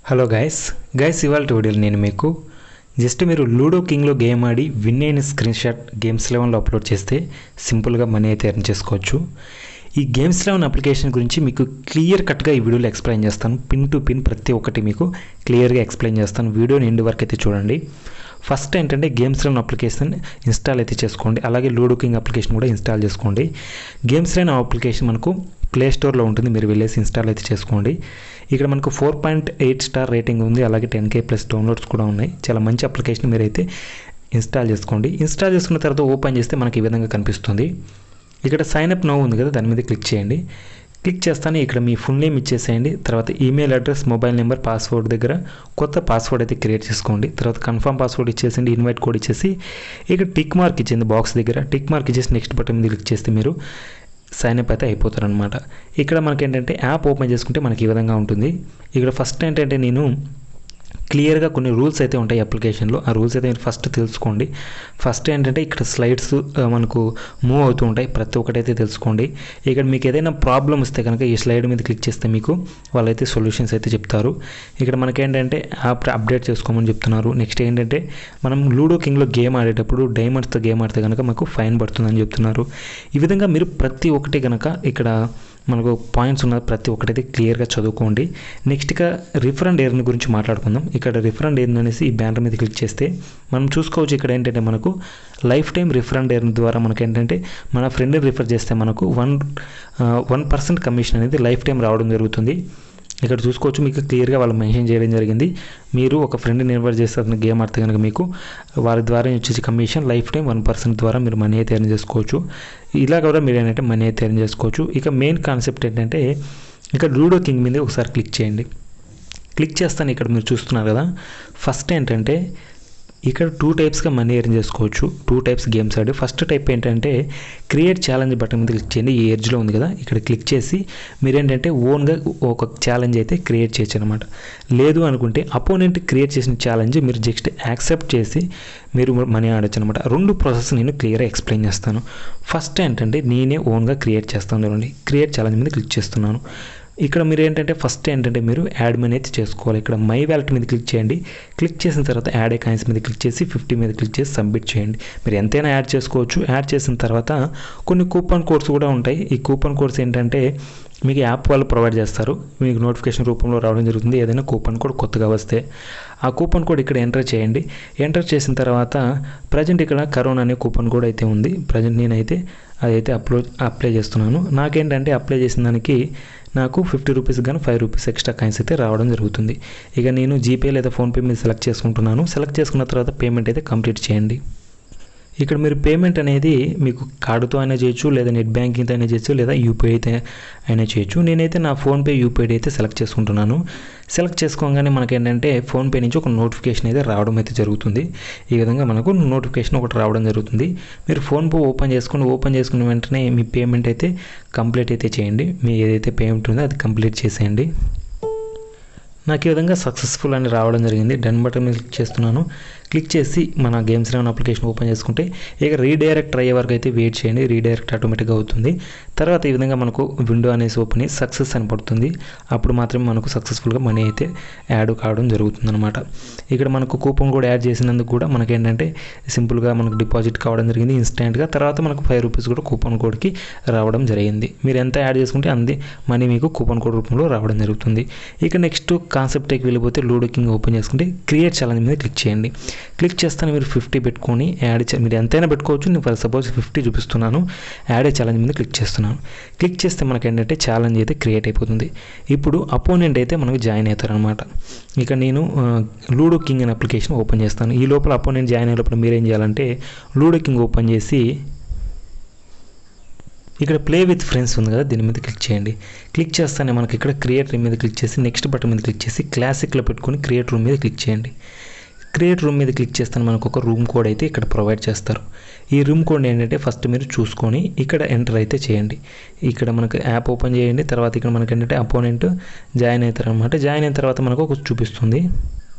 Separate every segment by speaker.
Speaker 1: Hello guys ఇవాళ వీడియోలో నేను మీకు జస్ట్ మీరు లూడో కింగ్లో గేమ్ ఆడి విన్ అయిన స్క్రీన్ షాట్ గేమ్స్ 11లో అప్లోడ్ చేస్తే సింపుల్గా మనీ అయితే ఎర్న్ చేసుకోవచ్చు. ఈ గేమ్స్ 11 అప్లికేషన్ గురించి మీకు క్లియర్ కట్గా ఈ వీడియోలో ఎక్స్ప్లెయిన్ చేస్తాను. పిన్ టు పిన్ ప్రతి ఒక్కటి మీకు క్లియర్గా ఎక్స్ప్లెయిన్ చేస్తాను. వీడియోని ఎండ్ వరకు అయితే చూడండి. ఫస్ట్ ఏంటంటే గేమ్స్ 11 అప్లికేషన్ ఇన్స్టాల్ అయితే చేసుకోండి. అలాగే లూడో కింగ్ అప్లికేషన్ కూడా ఇన్స్టాల్ చేసుకోండి. గేమ్స్ 11 అప్లికేషన్ మనకు ప్లే స్టోర్లో ఉంటుంది, మీరు వెళ్ళేసి ఇన్స్టాల్ అయితే చేసుకోండి. ఇక్కడ మనకు 4.8 స్టార్ రేటింగ్ ఉంది, అలాగే 10K ప్లస్ డౌన్లోడ్స్ కూడా ఉన్నాయి. చాలా మంచి అప్లికేషన్, మీరైతే ఇన్స్టాల్ చేసుకోండి. ఇన్స్టాల్ చేసుకున్న తర్వాత ఓపెన్ చేస్తే మనకి ఈ విధంగా కనిపిస్తుంది. ఇక్కడ సైన్ అప్ నౌ ఉంది కదా, దాని మీద క్లిక్ చేయండి. క్లిక్ చేస్తానే ఇక్కడ మీ ఫుల్ నేమ్ ఇచ్చేసేయండి. తర్వాత email address, mobile number, password దగ్గర కొత్త పాస్వర్డ్ అయితే క్రియేట్ చేసుకోండి. తర్వాత కన్ఫర్మ్ పాస్వర్డ్ ఇచ్చేసిండి, ఇన్వైట్ కోడ్ ఇచ్చేసి ఇక్కడ టిక్ మార్క్ ఇచ్చింది బాక్స్ దగ్గర, టిక్ మార్క్ ఇచ్చేసి నెక్స్ట్ బటన్ మీద క్లిక్ చేస్తే మీరు సైన్ అప్ అయితే అయిపోతారనమాట. ఇక్కడ మనకి ఏంటంటే యాప్ ఓపెన్ చేసుకుంటే మనకి ఈ విధంగా ఉంటుంది. ఇక్కడ ఫస్ట్ ఏంటంటే నేను క్లియర్గా కొన్ని రూల్స్ అయితే ఉంటాయి అప్లికేషన్లో, ఆ రూల్స్ అయితే మీరు ఫస్ట్ తెలుసుకోండి. ఫస్ట్ ఏంటంటే ఇక్కడ స్లైడ్స్ మనకు మూవ్ అవుతూ ఉంటాయి, ప్రతి ఒక్కటైతే తెలుసుకోండి. ఇక్కడ మీకు ఏదైనా ప్రాబ్లమ్ వస్తే కనుక ఈ స్లైడ్ మీద క్లిక్ చేస్తే మీకు వాళ్ళైతే సొల్యూషన్స్ అయితే చెప్తారు. ఇక్కడ మనకేంటంటే యాప్ అప్డేట్ చేసుకోమని చెప్తున్నారు. నెక్స్ట్ ఏంటంటే మనం లూడో కింగ్లో గేమ్ ఆడేటప్పుడు డైమండ్స్తో గేమ్ ఆడితే కనుక మాకు ఫైన్ పడుతుందని చెప్తున్నారు. ఈ విధంగా మీరు ప్రతి ఒక్కటి కనుక ఇక్కడ మనకు పాయింట్స్ ఉన్న ప్రతి ఒక్కటైతే క్లియర్గా చదువుకోండి. నెక్స్ట్గా రిఫర్ అండ్ ఎర్న్ గురించి మాట్లాడుకుందాం. ఇక్కడ రిఫర్ అండ్ ఎర్న్ అనేసి ఈ బ్యానర్ మీద క్లిక్ చేస్తే మనం చూసుకోవచ్చు. ఇక్కడ ఏంటంటే మనకు life time refer and earn ద్వారా మనకి ఏంటంటే మన ఫ్రెండ్ని రిఫర్ చేస్తే మనకు 1% కమిషన్ అనేది లైఫ్ టైం రావడం జరుగుతుంది. ఇక్కడ చూసుకోవచ్చు, మీకు క్లియర్గా వాళ్ళు మెన్షన్ చేయడం జరిగింది. మీరు ఒక ఫ్రెండ్ని రిఫర్ చేస్తే అతను గేమ్ ఆడితే కనుక మీకు వారి ద్వారా వచ్చేసి కమిషన్ లైఫ్ టైం 1% ద్వారా మీరు మనీ అయితే ఎర్న్ చేసుకోవచ్చు. ఇలా కూడా మీరు ఏంటంటే మనీ అయితే ఎర్న్ చేసుకోవచ్చు. ఇక మెయిన్ కాన్సెప్ట్ ఏంటంటే ఇక్కడ లూడో కింగ్ మీద ఒకసారి క్లిక్ చేయండి. క్లిక్ చేస్తాను, ఇక్కడ మీరు చూస్తున్నారు కదా. ఫస్ట్ ఏంటంటే ఇక్కడ 2 టైప్స్గా మనీ ఎర్న్ చేసుకోవచ్చు. 2 టైప్స్ గేమ్స్ ఆడి. ఫస్ట్ టైప్ ఏంటంటే క్రియేట్ ఛాలెంజ్ బటన్ మీద క్లిక్ చేయండి. ఈ ఎడ్జ్లో ఉంది కదా, ఇక్కడ క్లిక్ చేసి మీరేంటంటే ఓన్గా ఒక ఛాలెంజ్ అయితే క్రియేట్ చేయొచ్చు అనమాట. లేదు అనుకుంటే అపోనెంట్ క్రియేట్ చేసిన ఛాలెంజ్ మీరు జస్ట్ యాక్సెప్ట్ చేసి మీరు మనీ ఆడొచ్చు అనమాట. 2 ప్రాసెస్ నేను క్లియర్గా ఎక్స్ప్లెయిన్ చేస్తాను. ఫస్ట్ ఏంటంటే నేనే ఓన్గా క్రియేట్ చేస్తాను. చూడండి, క్రియేట్ ఛాలెంజ్ మీద క్లిక్ చేస్తున్నాను. ఇక్కడ మీరు ఏంటంటే ఫస్ట్ ఏంటంటే మీరు యాడ్ మనీ అయితే చేసుకోవాలి. ఇక్కడ మై వ్యాలెట్ మీద క్లిక్ చేయండి. క్లిక్ చేసిన తర్వాత యాడ్ ఏ కాయిన్స్ మీద క్లిక్ చేసి 50 మీద క్లిక్ చేసి సబ్మిట్ చేయండి. మీరు ఎంతైనా యాడ్ చేసుకోవచ్చు. యాడ్ చేసిన తర్వాత కొన్ని కూపన్ కోడ్స్ కూడా ఉంటాయి. ఈ కూపన్ కోడ్స్ ఏంటంటే మీకు యాప్ వాళ్ళు ప్రొవైడ్ చేస్తారు, మీకు నోటిఫికేషన్ రూపంలో రావడం జరుగుతుంది. ఏదైనా కూపన్ కోడ్ కొత్తగా వస్తే ఆ కూపన్ కోడ్ ఇక్కడ ఎంటర్ చేయండి. ఎంటర్ చేసిన తర్వాత ప్రజెంట్ ఇక్కడ కరోనా అనే కూపన్ కోడ్ అయితే ఉంది. ప్రజెంట్ నేనైతే అదైతే అప్లై చేస్తున్నాను. నాకేంటంటే అప్లై చేసిన దానికి నాకు 50 రూపీస్ కానీ 5 రూపీస్ ఎక్స్ట్రా కాయిన్స్ అయితే రావడం జరుగుతుంది. ఇక నేను జీపే లేదా ఫోన్పే మీద సెలెక్ట్ చేసుకుంటున్నాను. సెలెక్ట్ చేసుకున్న తర్వాత పేమెంట్ అయితే కంప్లీట్ చేయండి. ఇక్కడ మీరు పేమెంట్ అనేది మీకు కార్డుతో అయినా చేయొచ్చు, లేదా నెట్ బ్యాంకింగ్తో అయినా చేయొచ్చు, లేదా యూపీఐ అయితే అయినా చేయొచ్చు. నేనైతే నా ఫోన్పే యూపీఐ అయితే సెలెక్ట్ చేసుకుంటున్నాను. సెలెక్ట్ చేసుకోగానే మనకి ఏంటంటే ఫోన్పే నుంచి ఒక నోటిఫికేషన్ అయితే రావడం అయితే జరుగుతుంది. ఈ విధంగా మనకు నోటిఫికేషన్ ఒకటి రావడం జరుగుతుంది. మీరు ఫోన్పే ఓపెన్ చేసుకున్న వెంటనే మీ పేమెంట్ అయితే కంప్లీట్ అయితే చేయండి. మీ ఏదైతే పేమెంట్ ఉందో అది కంప్లీట్ చేసేయండి. నాకు ఈ విధంగా సక్సెస్ఫుల్ అని రావడం జరిగింది. డన్ బటన్ మీద క్లిక్ చేస్తున్నాను. క్లిక్ చేసి మన గేమ్స్ 11 అప్లికేషన్ ఓపెన్ చేసుకుంటే ఇక రీడైరెక్ట్ అయ్యే వరకు అయితే వెయిట్ చేయండి. రీడైరెక్ట్ ఆటోమేటిక్గా అవుతుంది. తర్వాత ఈ విధంగా మనకు విండో అనేసి ఓపెన్ అయ్యి సక్సెస్ అని పడుతుంది. అప్పుడు మాత్రమే మనకు సక్సెస్ఫుల్గా మనీ అయితే యాడ్ కావడం జరుగుతుంది అనమాట. ఇక్కడ మనకు కూపన్ కోడ్ యాడ్ చేసినందుకు కూడా మనకి ఏంటంటే సింపుల్గా మనకు డిపాజిట్ కావడం జరిగింది ఇన్స్టెంట్గా. తర్వాత మనకు 5 రూపీస్ కూడా కూపన్ కోడ్కి రావడం జరిగింది. మీరు ఎంత యాడ్ చేసుకుంటే అంతే మనీ మీకు కూపన్ కోడ్ రూపంలో రావడం జరుగుతుంది. ఇక నెక్స్ట్ కాన్సెప్ట్కి వెళ్ళిపోతే లూడో కింగ్ ఓపెన్ చేసుకుంటే క్రియేట్ ఛాలెంజ్ మీద క్లిక్ చేయండి. క్లిక్ చేస్తాను, మీరు 50 పెట్టుకొని మీరు ఎంతైనా పెట్టుకోవచ్చు. నేను ఫర్ సపోజ్ 50 చూపిస్తున్నాను. యాడ్ ఏ ఛాలెంజ్ మీద క్లిక్ చేస్తున్నాను. క్లిక్ చేస్తే మనకి ఏంటంటే ఛాలెంజ్ అయితే క్రియేట్ అయిపోతుంది. ఇప్పుడు అపోనెంట్ అయితే మనకు జాయిన్ అవుతారనమాట. ఇక నేను లూడో కింగ్ అనే అప్లికేషన్ ఓపెన్ చేస్తాను. ఈ లోపల అపోనెంట్ జాయిన్ అయినప్పుడు మీరు ఏం చేయాలంటే లూడో కింగ్ ఓపెన్ చేసి ఇక్కడ ప్లే విత్ ఫ్రెండ్స్ ఉంది కదా, దీని మీద క్లిక్ చేయండి. క్లిక్ చేస్తానే మనకి ఇక్కడ క్రియేట్ రూమ్ మీద క్లిక్ చేసి నెక్స్ట్ బటన్ మీద క్లిక్ చేసి క్లాసిక్లో పెట్టుకొని క్రియేట్ రూమ్ మీద క్లిక్ చేయండి. క్రియేట్ రూమ్ మీద క్లిక్ చేస్తాను, మనకు ఒక రూమ్ కోడ్ అయితే ఇక్కడ ప్రొవైడ్ చేస్తారు. ఈ రూమ్ కోడ్ ఏంటంటే ఫస్ట్ మీరు చూసుకొని ఇక్కడ ఎంటర్ అయితే చేయండి. ఇక్కడ మనకు యాప్ ఓపెన్ చేయండి. తర్వాత ఇక్కడ మనకి ఏంటంటే అపోనెంట్ జాయిన్ అవుతారు అనమాట. జాయిన్ అయిన తర్వాత మనకు ఒక చూపిస్తుంది.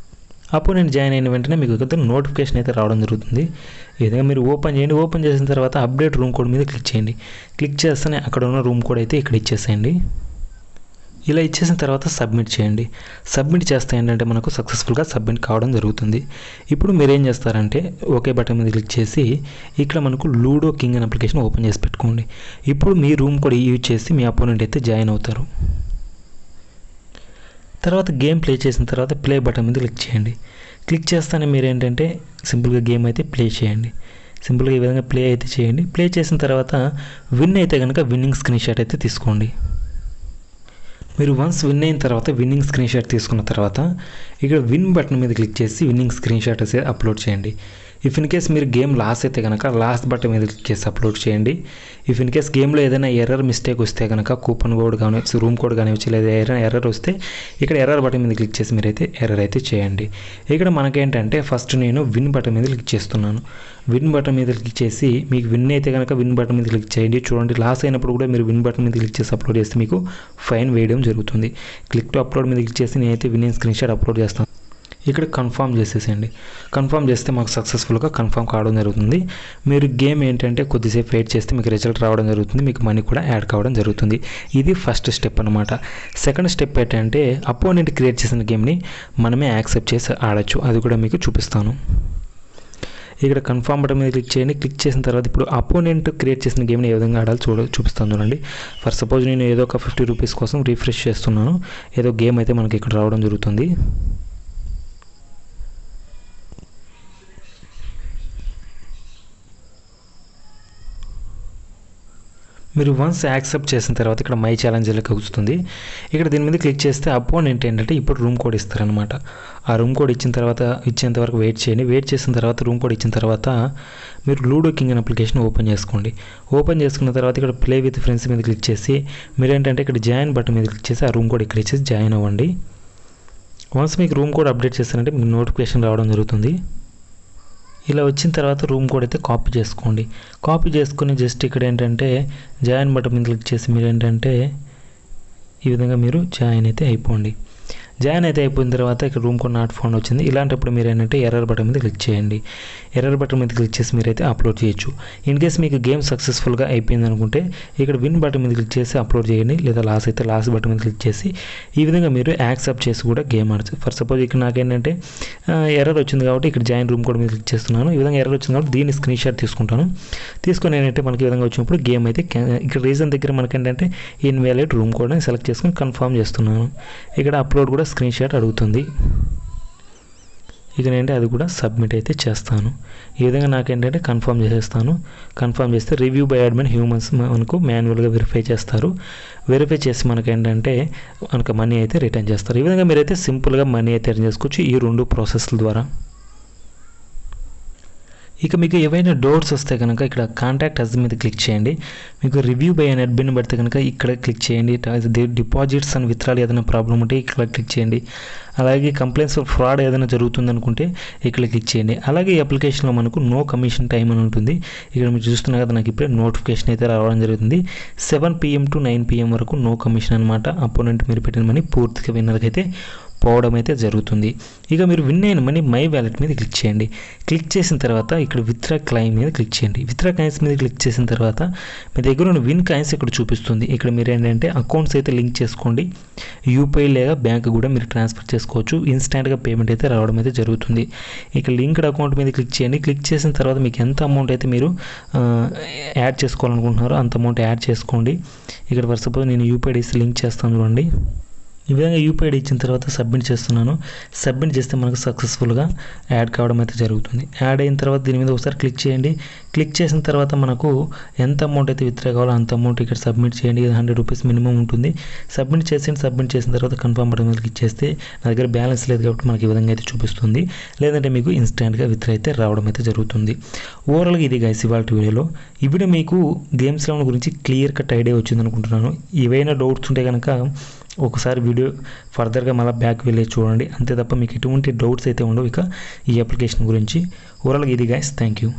Speaker 1: అపోనెంట్ జాయిన్ అయిన వెంటనే మీకు ఇక్కడ నోటిఫికేషన్ అయితే రావడం జరుగుతుంది. ఈ విధంగా మీరు ఓపెన్ చేయండి. ఓపెన్ చేసిన తర్వాత అప్డేట్ రూమ్ కోడ్ మీద క్లిక్ చేయండి. క్లిక్ చేస్తేనే అక్కడ ఉన్న రూమ్ కోడ్ అయితే ఇక్కడ ఇచ్చేసేయండి. ఇలా ఇచ్చేసిన తర్వాత సబ్మిట్ చేయండి. సబ్మిట్ చేస్తే ఏంటంటే మనకు సక్సెస్ఫుల్గా సబ్మిట్ కావడం జరుగుతుంది. ఇప్పుడు మీరు ఏం చేస్తారంటే ఓకే బటన్ మీద క్లిక్ చేసి ఇక్కడ మనకు లూడో కింగ్ అనే అప్లికేషన్ ఓపెన్ చేసి పెట్టుకోండి. ఇప్పుడు మీ రూమ్ కోడ్ యూజ్ చేసి మీ అపోనెంట్ అయితే జాయిన్ అవుతారు. తర్వాత గేమ్ ప్లే చేసిన తర్వాత ప్లే బటన్ మీద క్లిక్ చేయండి. క్లిక్ చేస్తానే మీరు ఏంటంటే సింపుల్గా గేమ్ అయితే ప్లే చేయండి. సింపుల్గా ఈ విధంగా ప్లే అయితే చేయండి. ప్లే చేసిన తర్వాత విన్ అయితే కనుక విన్నింగ్ స్క్రీన్ షాట్ అయితే తీసుకోండి. మీరు వన్స్ విన్ అయిన తర్వాత విన్నింగ్ స్క్రీన్ షాట్ తీసుకున్న తర్వాత ఇక్కడ విన్ బటన్ మీద క్లిక్ చేసి విన్నింగ్ స్క్రీన్ షాట్ అయితే అప్లోడ్ చేయండి. ఇఫ్ ఇన్ కేస్ మీరు గేమ్ లాస్ అయితే కనుక లాస్ట్ బటన్ మీద క్లిక్ చేసి అప్లోడ్ చేయండి. ఇఫ్ ఇన్ కేస్ గేమ్లో ఏదైనా ఎర్రర్ మిస్టేక్ వస్తే కనుక కూపన్ కోడ్ కానివచ్చు, రూమ్ కోడ్ కానివచ్చు, లేదా ఏదైనా ఎర్రర్ వస్తే ఇక్కడ ఎర్రర్ బటన్ మీద క్లిక్ చేసి మీరైతే ఎర్రర్ అయితే చేయండి. ఇక్కడ మనకేంటంటే ఫస్ట్ నేను విన్ బటన్ మీద క్లిక్ చేస్తున్నాను. విన్ బటన్ మీద క్లిక్ చేసి మీకు విన్ అయితే కనుక విన్ బటన్ మీద క్లిక్ చేయండి. చూడండి లాస్ అయినప్పుడు కూడా మీరు విన్ బటన్ మీద క్లిక్ చేసి అప్లోడ్ చేస్తే మీకు ఫైన్ వేయడం జరుగుతుంది. క్లిక్ టు అప్లోడ్ మీద క్లిక్ చేసి నేనైతే విన్నింగ్ స్క్రీన్ షాట్ అప్లోడ్ చేస్తాను. ఇక్కడ కన్ఫర్మ్ చేసేసేయండి. కన్ఫర్మ్ చేస్తే మాకు సక్సెస్ఫుల్గా కన్ఫర్మ్ కావడం జరుగుతుంది. మీరు గేమ్ ఏంటంటే కొద్దిసేపు వెయిట్ చేస్తే మీకు రిజల్ట్ రావడం జరుగుతుంది. మీకు మనీ కూడా యాడ్ కావడం జరుగుతుంది. ఇది ఫస్ట్ స్టెప్ అనమాట. సెకండ్ స్టెప్ ఏంటంటే అపోనెంట్ క్రియేట్ చేసిన గేమ్ని మనమే యాక్సెప్ట్ చేసి ఆడచ్చు. అది కూడా మీకు చూపిస్తాను. ఇక్కడ కన్ఫర్మ్ బటన్ మీద క్లిక్ చేయండి. క్లిక్ చేసిన తర్వాత ఇప్పుడు అపోనెంట్ క్రియేట్ చేసిన గేమ్ని ఏ విధంగా ఆడాలో చూపిస్తాను చూడండి. ఫర్ సపోజ్ నేను ఏదో ఒక 50 రూపీస్ కోసం రిఫ్రెష్ చేస్తున్నాను. ఏదో గేమ్ అయితే మనకి ఇక్కడ రావడం జరుగుతుంది. మీరు వన్స్ యాక్సెప్ట్ చేసిన తర్వాత ఇక్కడ మై ఛాలెంజ్లోకి వస్తుంది. ఇక్కడ దీని మీద క్లిక్ చేస్తే అపోనెంట్ ఏంటంటే ఇప్పుడు రూమ్ కోడ్ ఇస్తారనమాట. ఆ రూమ్ కోడ్ ఇచ్చేంత వరకు వెయిట్ చేయండి. వెయిట్ చేసిన తర్వాత రూమ్ కోడ్ ఇచ్చిన తర్వాత మీరు లూడో కింగ్ అనే అప్లికేషన్ ఓపెన్ చేసుకోండి. ఓపెన్ చేసుకున్న తర్వాత ఇక్కడ ప్లే విత్ ఫ్రెండ్స్ మీద క్లిక్ చేసి మీరు ఏంటంటే ఇక్కడ జాయిన్ బటన్ మీద క్లిక్ చేసి ఆ రూమ్ కోడ్ ఇక్కడ ఇచ్చేసి జాయిన్ అవ్వండి. వన్స్ మీకు రూమ్ కోడ్ అప్డేట్ చేస్తారంటే మీకు నోటిఫికేషన్ రావడం జరుగుతుంది. ఇలా వచ్చిన తర్వాత రూమ్ కోడ్ అయితే కాపీ చేసుకోండి. కాపీ చేసుకుని జస్ట్ ఇక్కడ ఏంటంటే జాయిన్ బటన్ మీద క్లిక్ చేసి మీరు ఏంటంటే ఈ విధంగా మీరు జాయిన్ అయితే అయిపోండి. జాయిన్ అయితే అయిపోయిన తర్వాత ఇక్కడ రూమ్ కోడ్ నాట్ ఫౌండ్ వచ్చింది. ఇలాంటప్పుడు మీరు ఏంటంటే ఎర్రర్ బటన్ మీద క్లిక్ చేయండి. ఎర్రర్ బటన్ మీద క్లిక్ చేసి మీరైతే అప్లోడ్ చేయొచ్చు. ఇన్ కేస్ మీకు గేమ్ సక్సెస్ఫుల్గా అయిపోయింది అనుకుంటే ఇక్కడ విన్ బటన్ మీద క్లిక్ చేసి అప్లోడ్ చేయండి. లేదా లాస్ అయితే లాస్ బటన్ మీద క్లిక్ చేసి ఈ విధంగా మీరు యాక్సెప్ట్ చేసి కూడా గేమ్ ఆడచ్చు. ఫర్ సపోజ్ ఇక్కడ నాకేంటంటే ఎర్రర్ వచ్చింది కాబట్టి ఇక్కడ జాయిన్ రూమ్ కోడ్ మీద క్లిక్ చేస్తున్నాను. ఈ విధంగా ఎర్రర్ వచ్చింది కాబట్టి దీన్ని స్క్రీన్ షాట్ తీసుకుంటాను. తీసుకొని ఏంటంటే మనకి ఈ విధంగా వచ్చినప్పుడు గేమ్ అయితే ఇక్కడ రీజన్ దగ్గర మనకి ఏంటంటే ఇన్వాలిడ్ రూమ్ కోడ్ అని సెలెక్ట్ చేసుకొని కన్ఫర్మ్ చేస్తున్నాను. ఇక్కడ అప్లోడ్ కూడా స్క్రీన్ షాట్ అడుగుతుంది. ఇక నేను అది కూడా సబ్మిట్ అయితే చేస్తాను. ఈ విధంగా నాకేంటంటే కన్ఫర్మ్ చేసేస్తాను. కన్ఫర్మ్ చేస్తే రివ్యూ బై అడ్మిన్ హ్యూమన్స్ మనకు మాన్యువల్గా వెరిఫై చేస్తారు. వెరిఫై చేసి మనకేంటంటే మనకు మనీ అయితే రిటర్న్ చేస్తారు. ఈ విధంగా మీరైతే సింపుల్గా మనీ అయితే రిటర్న్ చేసుకోవచ్చు ఈ 2 ప్రాసెస్ల ద్వారా. ఇక మీకు ఏవైనా డౌట్స్ వస్తే కనుక ఇక్కడ కాంటాక్ట్ అస్ మీద క్లిక్ చేయండి. మీకు రివ్యూ బై అన్ అడ్మిన్ పడితే కనుక ఇక్కడ క్లిక్ చేయండి. డిపాజిట్స్ అండ్ విత్డ్రాల్ ఏదైనా ప్రాబ్లం ఉంటే ఇక్కడ క్లిక్ చేయండి. అలాగే కంప్లైంట్స్ ఫర్ ఫ్రాడ్ ఏదైనా జరుగుతుంది అనుకుంటే ఇక్కడ క్లిక్ చేయండి. అలాగే ఈ అప్లికేషన్లో మనకు నో కమిషన్ టైం అని ఉంటుంది. ఇక్కడ మీరు చూస్తున్నారు కదా, నాకు ఇప్పుడే నోటిఫికేషన్ అయితే రావడం జరుగుతుంది. 7 PM to 9 PM వరకు నో కమిషన్ అనమాట. అపోనెంట్ మీరు పెట్టిన మనీ పూర్తిగా విన్నర్కి అయితే పోవడం అయితే జరుగుతుంది. ఇక మీరు విన్ అయిన మనీ మై వ్యాలెట్ మీద క్లిక్ చేయండి. క్లిక్ చేసిన తర్వాత ఇక్కడ విత్డ్రా క్లైమ్ మీద క్లిక్ చేయండి. విత్డ్రా కాయిన్స్ మీద క్లిక్ చేసిన తర్వాత మీ దగ్గర ఉన్న విన్ కాయిన్స్ ఇక్కడ చూపిస్తుంది. ఇక్కడ మీరు ఏంటంటే అకౌంట్స్ అయితే లింక్ చేసుకోండి. యూపీఐ లేదా బ్యాంక్ కూడా మీరు ట్రాన్స్ఫర్ చేసుకోవచ్చు. ఇన్స్టాంట్గా పేమెంట్ అయితే రావడం అయితే జరుగుతుంది. ఇక లింక్డ్ అకౌంట్ మీద క్లిక్ చేయండి. క్లిక్ చేసిన తర్వాత మీకు ఎంత అమౌంట్ అయితే మీరు యాడ్ చేసుకోవాలనుకుంటున్నారో అంత అమౌంట్ యాడ్ చేసుకోండి. ఇక్కడ ఫర్ సపోజ్ నేను యూపీఐ లింక్ చేస్తాను చూడండి. ఈ విధంగా యూపీఐ ఇచ్చిన తర్వాత సబ్మిట్ చేస్తున్నాను. సబ్మిట్ చేస్తే మనకు సక్సెస్ఫుల్గా యాడ్ కావడం అయితే జరుగుతుంది. యాడ్ అయిన తర్వాత దీని మీద ఒకసారి క్లిక్ చేయండి. క్లిక్ చేసిన తర్వాత మనకు ఎంత అమౌంట్ అయితే విత్డ్రా కావాలో అంత అమౌంట్ ఇక్కడ సబ్మిట్ చేయండి. 100 రూపీస్ మినిమం ఉంటుంది. సబ్మిట్ చేసిన తర్వాత కన్ఫర్మ్ బటన్ మీద క్లిక్ చేస్తే నా దగ్గర బ్యాలెన్స్ లేదు కాబట్టి మనకి ఈ విధంగా అయితే చూపిస్తుంది. లేదంటే మీకు ఇన్స్టాంట్గా విత్డ్రా అయితే రావడం అయితే జరుగుతుంది. ఓవరాల్గా ఇది గైస్ ఇవాళ వీడియోలో. ఈ వీడియో మీకు గేమ్స్ లెవెన్ గురించి క్లియర్ కట్ ఐడియా వచ్చింది అనుకుంటున్నాను. ఏవైనా డౌట్స్ ఉంటే కనుక ఒకసారి వీడియో ఫర్దర్గా మళ్ళీ బ్యాక్ వెళ్ళి చూడండి. అంతే తప్ప మీకు ఎటువంటి డౌట్స్ అయితే ఉండవు ఇక ఈ అప్లికేషన్ గురించి. ఓవరాల్గా ఇది గైస్. Thank you.